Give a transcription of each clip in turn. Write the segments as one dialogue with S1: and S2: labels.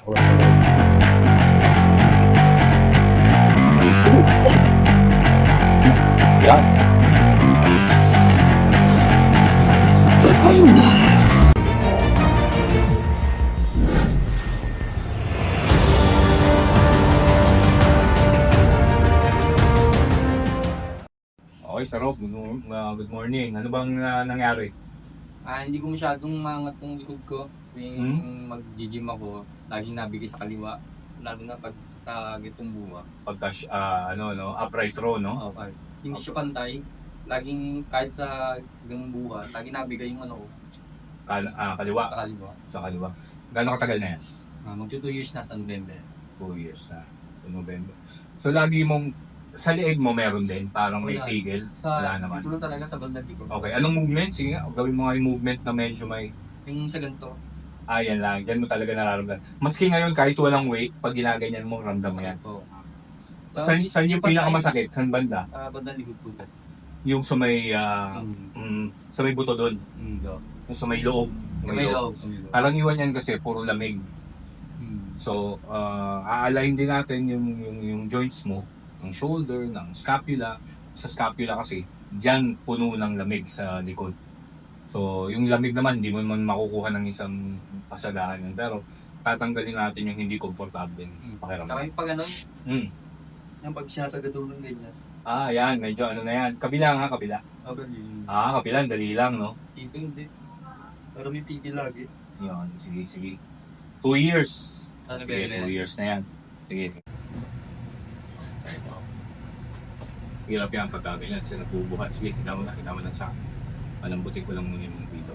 S1: Pasok na sa loob. Yan.
S2: Okay, Sarop. Good morning. Ano bang nangyari?
S3: Hindi ko masyadong maangat yung likod ko. Yung mag-gym ako, laging nabigay sa kaliwa. Lalo na pag sa gitong buwa.
S2: Pagka, upright row, no?
S3: Okay. Hindi siya pantay. Laging kahit sa ganung buwa, laging nabigay yung ano ko
S2: Kaliwa.
S3: sa kaliwa.
S2: Sa kaliwa. Gano'ng katagal na yan?
S3: Magto 2 years na sa November.
S2: 2 years na. So, November. So, lagi mong, sa leeg mo meron din? Parang may
S3: Wala.
S2: tigil? Wala naman.
S3: Dito lang talaga sa bandang likod.
S2: Okay, anong movement? Sige nga, gawin mo nga yung movement na medyo may...
S3: Yung sa ganito,
S2: Yan lang. Yan mo talaga nararamdaman. Maski ngayon, kahit walang weight, pag ginaganyan mo, ramdam mo yan.
S3: ko.
S2: Saan yung pinakamasakit? Saan banda?
S3: Sa bandang likod ko.
S2: Yung sa may, sa may buto doon.
S3: Do.
S2: Yung sa may loob.
S3: May loob.
S2: Karang iwan yan kasi puro lamig. So, aalayin din natin yung joints mo, ng shoulder, ng scapula. Sa scapula kasi, dyan puno ng lamig sa likod. So, yung lamig naman, hindi mo naman makukuha ng isang pasadahan yun. Pero, tatanggalin natin yung hindi komportable
S3: Saka
S2: pakiramdam.
S3: yung pag ano,
S2: Hmm.
S3: yung pag sinasagadunan ganyan.
S2: Yan. Medyo ano na yan. Kabila nga, kabila.
S3: Okay.
S2: Kabila, dali lang, no?
S3: Dito hindi. Pero may tigil lagi.
S2: Yun, sige. 2 years.
S3: Ano
S2: Sige, 2 years na yan. Sige. Hirap yan pagka ganyan. Sila nagbubuhat. Sige, hinaman lang sa akin. Malambutin ko lang muna yung dito.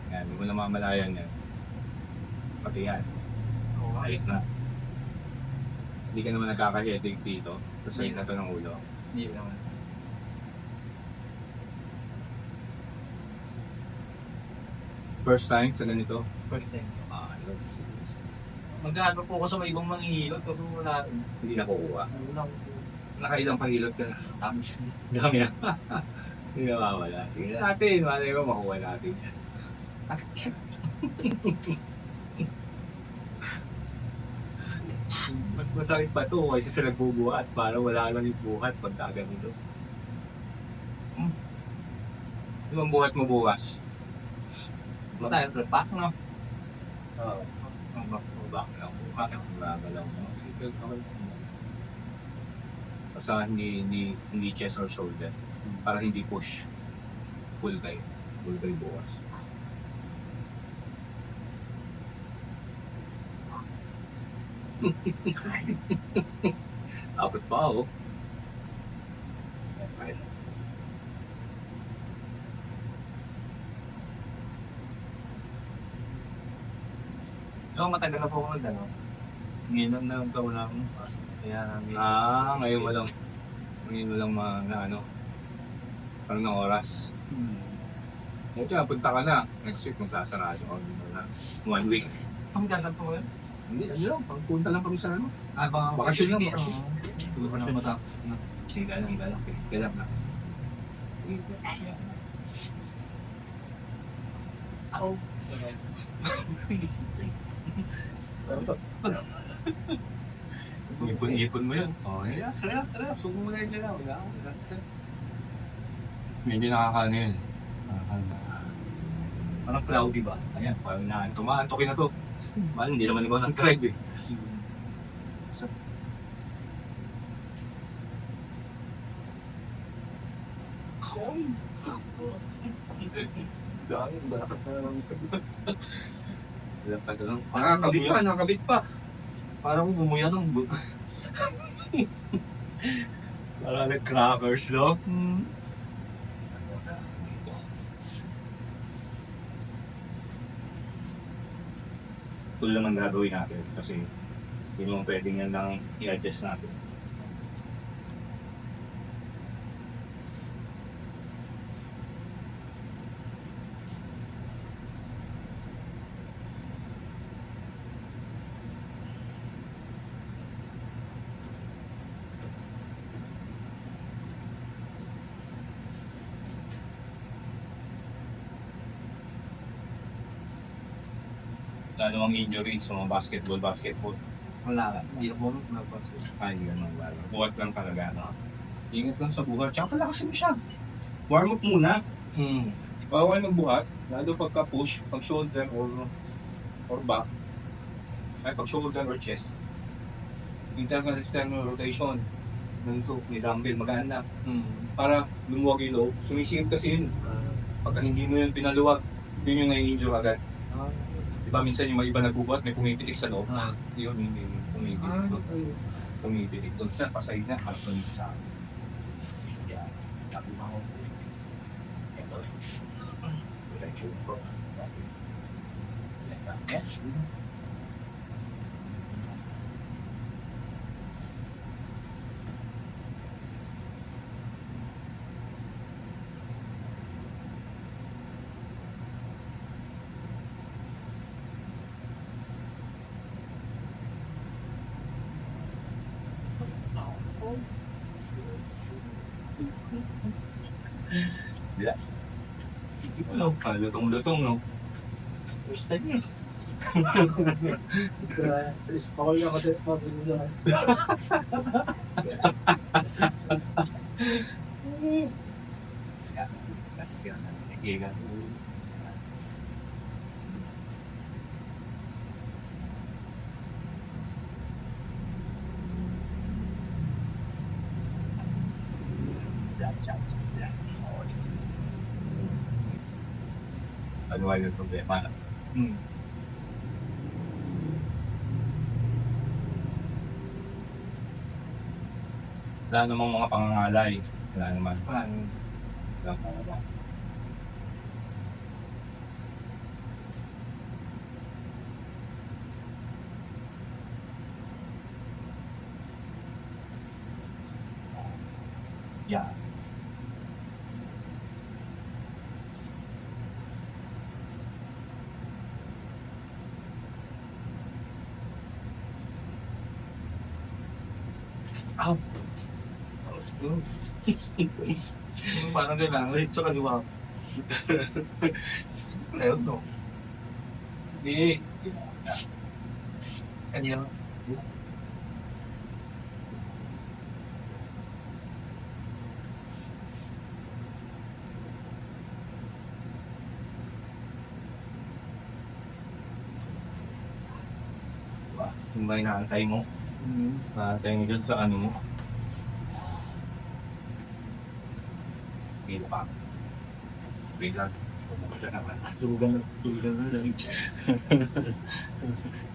S2: Yan, hindi mo na mamalayan yan. Pati yan. Ayos na. Hindi ka naman nagkaka-headache dito. Sa side na to ng ulo.
S3: Hindi naman.
S2: First time sa ganito?
S3: First time.
S2: Yes.
S3: Mag-ano po ako sa may ibang manghihilot pero wala rin.
S2: Hindi nakukuha.
S3: Wala ko.
S2: Nakailang pahilot ka na.
S3: Tamis na.
S2: Dami na. Hindi na mawala. Sige natin. Malay mo makuha natin yan. Mas masakit pa to kasi sa nagbubuhat. Parang wala lang yung buhat pag ganito. Ano ang buhat mo bukas?
S3: Tayo, repack no?
S2: Oo. Ang back lang. Buhat ang magagalaw mo. Sige, okay. Basta hindi chest or shoulder. Para hindi push. Pull kayo. Pull kayo bukas. Apat pa oh. Sakit.
S3: Matagal na po ako nag-ano. Ngayon na taon na ako. Kaya
S2: Ngayon walang parang ng oras. Kaya punta ka na. Next week kung sasarado ka na. 1 week.
S3: Ang gasap po yun?
S2: Hindi, ano lang. Pagpunta lang kami sa ano.
S3: Bakasyon
S2: Bakasyon lang,
S3: lang.
S2: bakasyon.
S3: Bakasyon mata.
S2: Higa lang. Higa lang na.
S3: Ako.
S2: Ipon mo yun. Yeah, sarap. Sugo mo na yun dyan. Relax ka. Medyo nakakaano yun. Parang cloudy ba? Ayan, parang tumaantokin na to. Parang hindi naman ikaw ng drive eh. Dami, bakit na lang. Nakakabit pa. Parang umuya ng parang nag-crackers, no? Ito lang ang gagawin natin kasi hindi mo pwedeng yan lang i-adjust natin. Ano ang injury sa mga basketball?
S3: Wala. Hindi ako nagpasko.
S2: Ay, ganun wala. Buhat lang talaga, no? Ingat lang sa buhat. Tsaka palakasin mo siya. Warm up muna. Bawal magbuhat, lalo pagka push, pag shoulder or back, ay pag shoulder or chest. Internal external rotation. Ganito, may dumbbell, magaan lang. Para lumuwag yung loob. Sumisikip kasi yun. Pagka hindi mo yun pinaluwag, yun yung nai-injure agad. Diba minsan yung mga iba nagbubuhat, may pumipitik sa loob. Yun, yung pumipitik. Pumipitik doon sa pasay na, harap doon sa akin. Yan. Sabi mo, ito. Wala yung tube ko. Yes. Bila. Ano, lutong-lutong, no? Gusto niya.
S1: Sa school ako din pabunod.
S2: Ano ba yung problema? Wala namang mga pangangalay. Wala naman. Wala naman. Yeah. Ow!
S3: Parang kailangan rin sa kaliwa. Ayun, no? Hindi. Kanina.
S2: Yung ba inaantay mo? Inaantay mo dyan sa ano mo? Pila pa. Wait lang.
S1: Tugan na lang.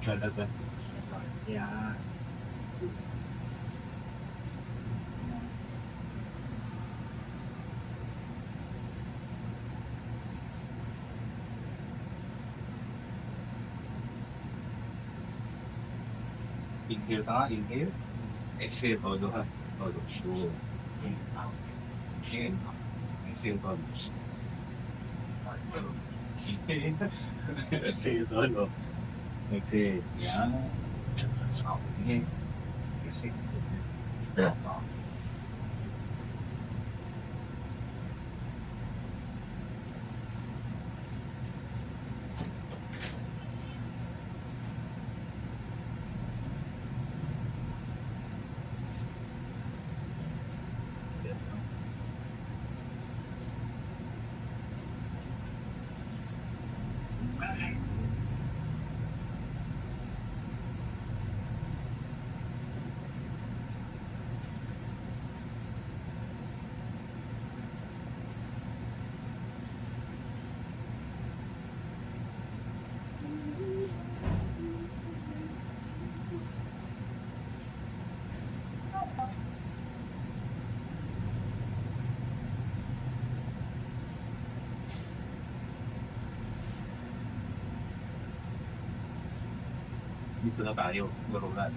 S2: Talaga.
S1: Yan.
S2: Inhale ka nga, inhale. Exhale, todo ha. Todo. Inhale. Exhale, todo. Inhale. Exhale, todo. Exhale. Yan. Inhale. Exhale. Dito na tayo, garulan.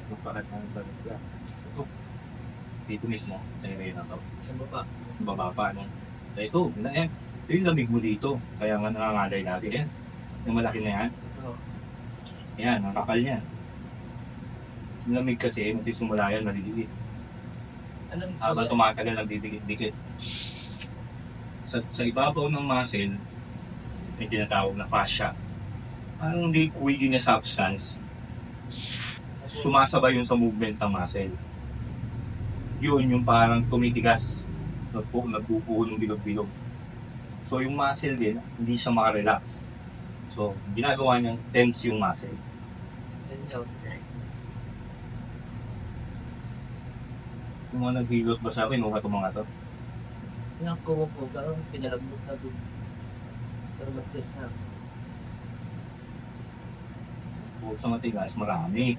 S2: Masakit na sa lugar. Dito mismo, area na to.
S3: Saan ba pa?
S2: Baba pa, no? Ito, yung lamig mo dito. Kaya nga nangangalay natin yan. Yung malaki na yan. Yan, ang kapal niya. Yung lamig kasi, magsisimula yan, maliliit. Habang tumatagal, nagdidikit-dikit. Sa ibabaw ng muscle, may tinatawag na fascia. Ang liquid na substance, sumasabay yun sa movement ng muscle. Yun yung parang tumitigas, nagbubuo ng bilog-bilog. So yung muscle din, hindi siya makarelax. So ginagawa niyang tense yung muscle. Yung mga naghilot ba sa akin, o itong mga to?
S4: Yung kumo po, parang pinalabot na doon. Pero mag-test na.
S2: Bukod sa matigas, marami.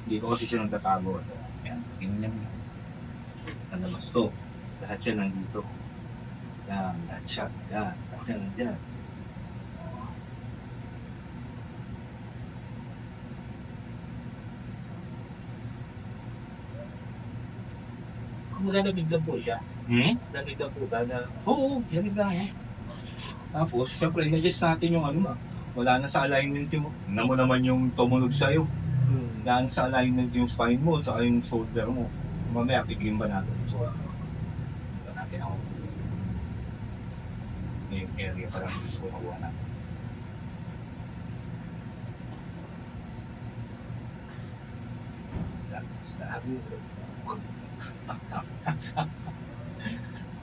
S2: Hindi ko kasi siya nagtatago. Yan, ganyan yan. Nalabas to. Lahat yan nandito. Yan, lahat siya. Yan, lahat yan nandyan.
S4: Kumbaga nabiglan po siya. Nabiglan po ba na
S2: Oo, ganun lang eh. Tapos, syempre, in-adjust natin yung ano, wala na sa alignment mo. Tingnan mo naman yung tumunog sa'yo. Wala na sa alignment yung spine mo, saka yung shoulder mo. Mamaya, pigilin ba natin? So, ba natin ako? Yung area pa lang gusto ko makuha natin.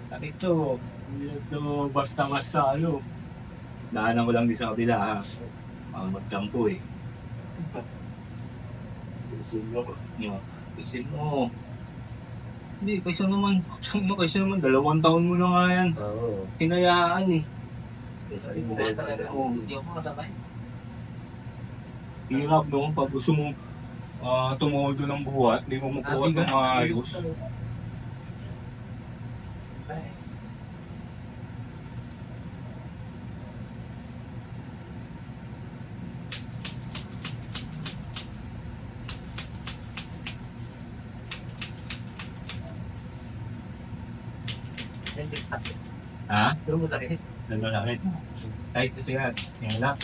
S2: At ito, basta-basta ano. Daanan ko lang din sa kabila ha. Mga magkampo eh. Pisil mo. Pisil mo. Hindi, kaysa naman, 2 taon mo na nga yan.
S4: Oo.
S2: Hinayaan eh.
S4: Kaysa rin mo talaga. Hindi ako makasabay.
S2: Hirap no, pag gusto mo tumudo ng buhat, hindi mo makuha ng maayos. Ha?
S4: Pero mo sakit.
S2: Lalaki. Kahit kasi yan, yan lang.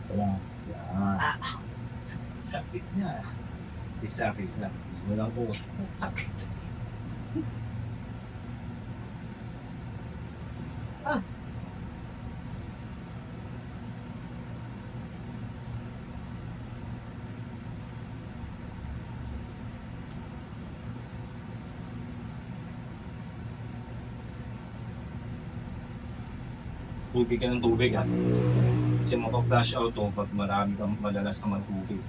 S2: Wala. Yan. Sakit niya. Isa. Isa lang po. Sakit. Tubig ka ng tubig ha. Kasi mapag-flash out to pag marami kang madalas naman tubig.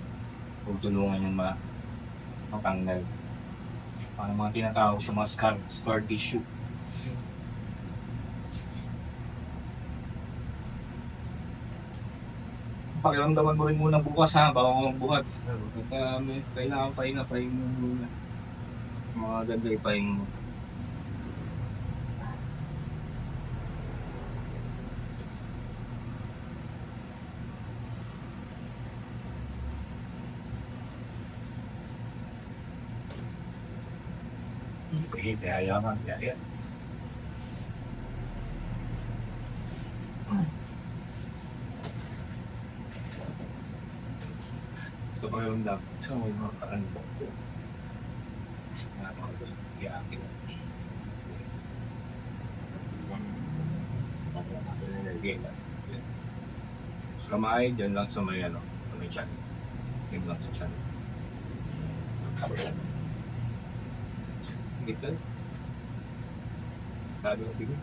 S2: Huwag tulungan yung matanggal. Parang mga tinatawag sa mga scar tissue. Pakiramdaman mo rin muna bukas ha, bago ko magbuhat. Pagka may kailangan pahinga mo muna. Mga ganda ipahinga mo. Hindi, ayaw nga. Ayaw. Ito pa yung dam. Ito mo yung mga parang boko. Mga gusto iyakin. Sa kamay, dyan lang sa may sa may chan. Dyan lang sa chan. Gitu. Sabi ko tingin.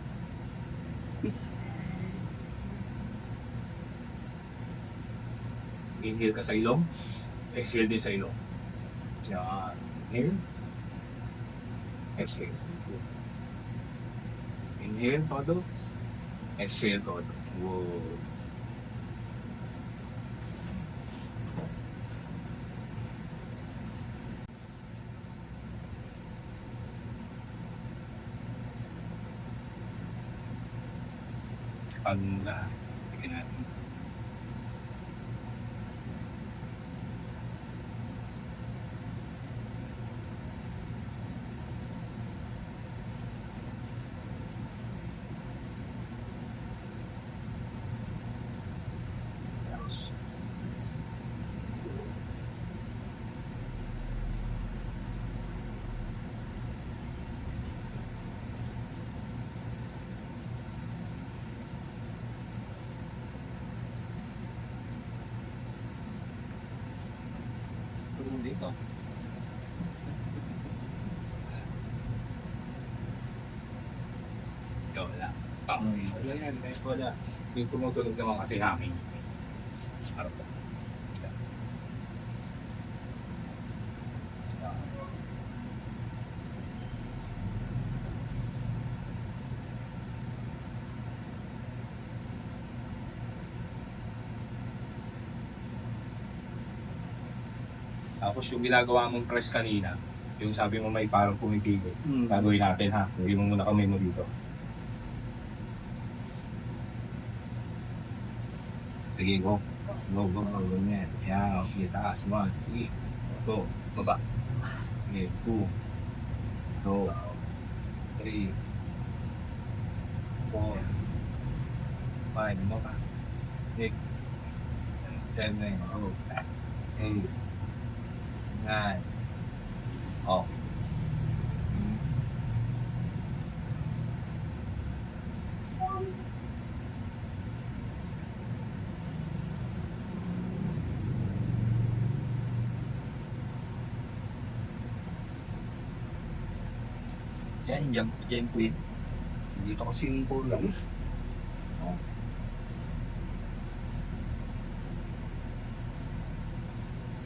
S2: Inhale ka sa ilong, exhale din sa ilong. Yan. Inhale. Exhale. Inhale, todo. Exhale todo. Wow. Panda. Tingnan natin. Tapos,
S3: Tulong dito.
S2: wala. Wala yan, guys, wala. Yung tumutulog naman kasi hangin. Harap ka. Sa... Tapos yung ginagawa mong press kanina, yung sabi mo may parang pumipigil. Gagawin natin ha. Hindi mo muna kami mo dito. Sige, go. Go, go, go. Ganyan. Yan. Sige, taas. 1, sige. Go. Baba. Sige, 2. Go. 3. 4. 5. Baba. 6. 7. Go. 8. 9. Oh.
S3: Yan, jump queen.
S2: Dito kasi yung pull lang. Oh.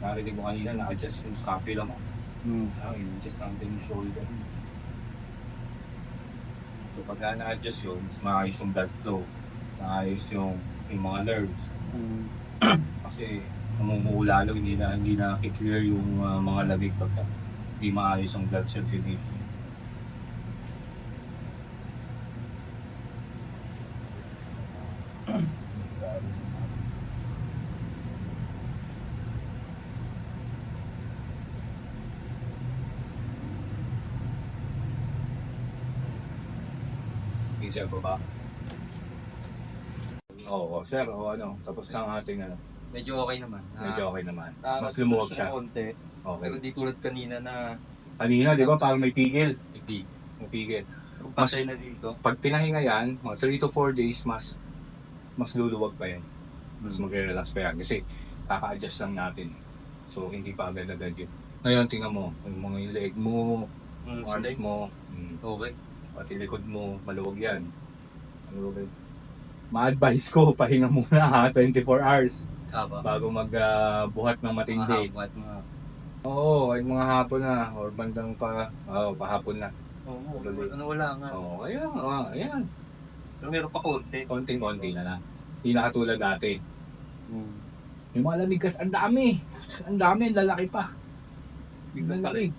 S2: Narinig mo kanina, na-adjust yung scapula mo. I-adjust natin yung shoulder. So pagka na-adjust yun, mas maayos yung blood flow. Maayos yung mga nerves. Kasi namumuo lalo, hindi na clear yung mga lamig pagka hindi maayos yung blood circulation. Sir, baba. Oo, sir, o ano, tapos na ang ating ano,
S3: Medyo okay naman.
S2: medyo okay naman. Mas lumuwag siya.
S3: Konti,
S2: Okay.
S3: pero di tulad kanina na
S2: Kanina, di ba, parang may tigil.
S3: hindi.
S2: May tigil.
S3: Patay na dito.
S2: Pag pinahinga yan, mga 3 to 4 days, mas luluwag pa yan. Mas magre-relax pa yan. Kasi kaka-adjust lang natin. So, hindi pa agad-agad yun. Ngayon, tingnan mo, yung mga yung leg mo, arms mo,
S3: Okay.
S2: pati likod mo, maluwag yan. Maluwag yan. Ma-advise ko, pahinga muna ha, 24 hours
S3: Tama.
S2: bago magbuhat ng matindi. Oo, ay mga hapon na, or bandang pahapon na.
S3: Oo, wala nga.
S2: Oo, ayan.
S3: Pero meron pa konti.
S2: Konting-konti na lang. Hindi na katulad dati. Yung mga lamig kasi, ang dami, ang lalaki pa. Biglang lamig.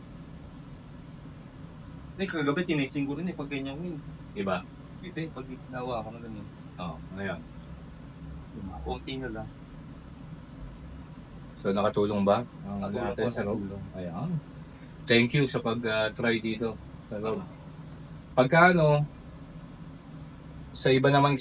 S3: Kagabi tinising ko rin pag ganyan ko yun.
S2: Diba?
S3: Ito pag ginawa ko na ganyan.
S2: Oo, ngayon.
S3: Konti na lang.
S2: So, nakatulong ba? Ang
S3: Nakatulong
S2: natin
S3: po,
S2: sa loob?
S3: nakatulong.
S2: Ayan. Thank you sa pag-try dito. Sa loob. Pagka ano, sa iba naman